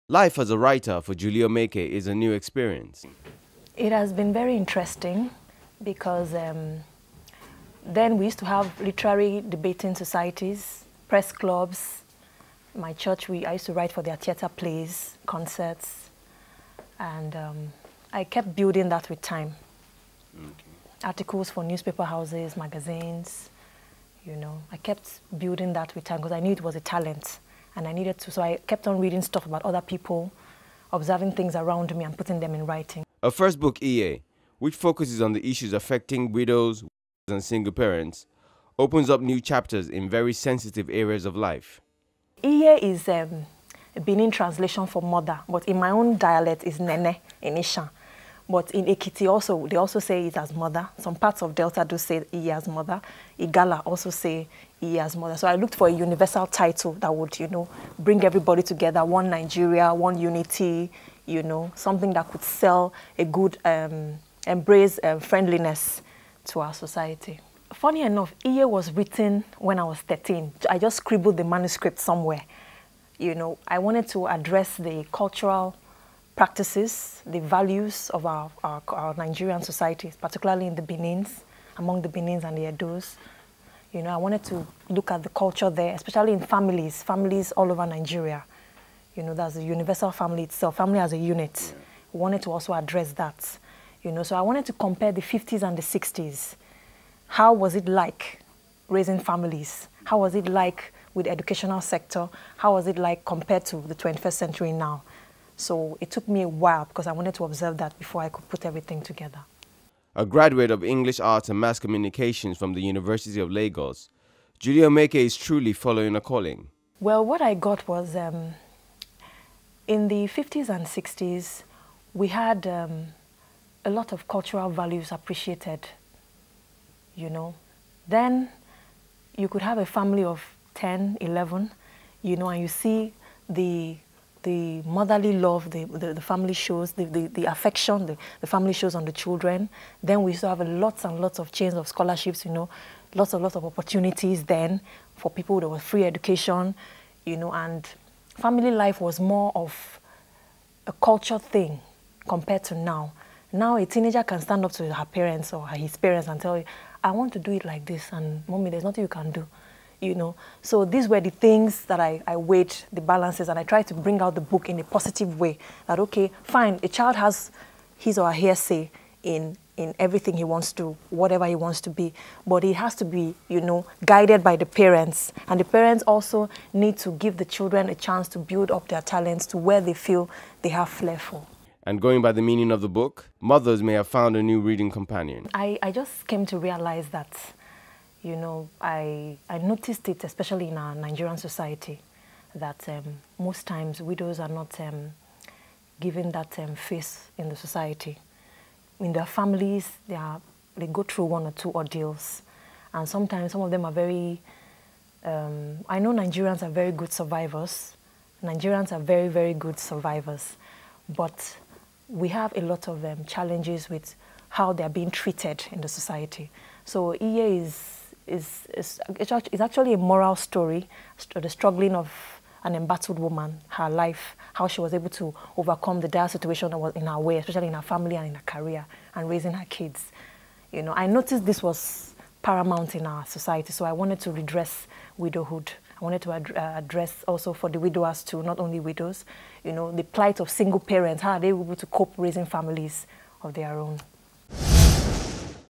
Life as a writer for Julia Omeike is a new experience. It has been very interesting because then we used to have literary debating societies, press clubs. My church, I used to write for their theater plays, concerts, and I kept building that with time. Okay. Articles for newspaper houses, magazines, you know. I kept building that with time because I knew it was a talent and I needed to. So I kept on reading stuff about other people, observing things around me and putting them in writing. Her first book, EA, which focuses on the issues affecting widows and single parents, opens up new chapters in very sensitive areas of life. EA is a Benin translation for mother, but in my own dialect is Nene in Ishan. But in Ekiti also, they also say it as mother. Some parts of Delta do say EA as mother. Igala also say EA as mother. So I looked for a universal title that would, you know, bring everybody together, one Nigeria, one unity, you know, something that could sell a good, embrace friendliness to our society. Funny enough, EA was written when I was 13. I just scribbled the manuscript somewhere. You know, I wanted to address the cultural practices, the values of our Nigerian society, particularly in the Benins, among the Benins and the Edos. You know, I wanted to look at the culture there, especially in families all over Nigeria. You know, that's the universal family itself, family as a unit. Yeah. We wanted to also address that. You know, so I wanted to compare the 50s and the 60s. How was it like raising families? How was it like with the educational sector? How was it like compared to the 21st century now? So it took me a while because I wanted to observe that before I could put everything together. A graduate of English Arts and Mass Communications from the University of Lagos, Julia Omeike is truly following a calling. Well, what I got was in the 50s and 60s, we had a lot of cultural values appreciated, you know. Then you could have a family of 10, 11, you know, and you see the motherly love, the family shows, the affection, the family shows on the children. Then we used to have lots and lots of chains of scholarships, you know, lots of opportunities then for people. There was free education, you know, and family life was more of a culture thing compared to now. Now a teenager can stand up to her parents or his parents and tell you, I want to do it like this, and mommy, there's nothing you can do. You know, so these were the things that I weighed, the balances, and I tried to bring out the book in a positive way. That, okay, fine, a child has his or her hearsay in everything he wants to, whatever he wants to be, but he has to be, you know, guided by the parents. And the parents also need to give the children a chance to build up their talents to where they feel they have flair for. And going by the meaning of the book, mothers may have found a new reading companion. I just came to realize that, you know, I noticed it, especially in our Nigerian society, that most times widows are not given that face in the society. In their families, they go through one or two ordeals. And sometimes some of them are very, I know Nigerians are very good survivors. Nigerians are very, very good survivors. But we have a lot of challenges with how they're being treated in the society. So EA is actually a moral story, the struggling of an embattled woman, her life, how she was able to overcome the dire situation that was in her way, especially in her family and in her career, and raising her kids. You know, I noticed this was paramount in our society, so I wanted to redress widowhood. I wanted to address also for the widowers too, not only widows, you know, the plight of single parents, how are they able to cope raising families of their own.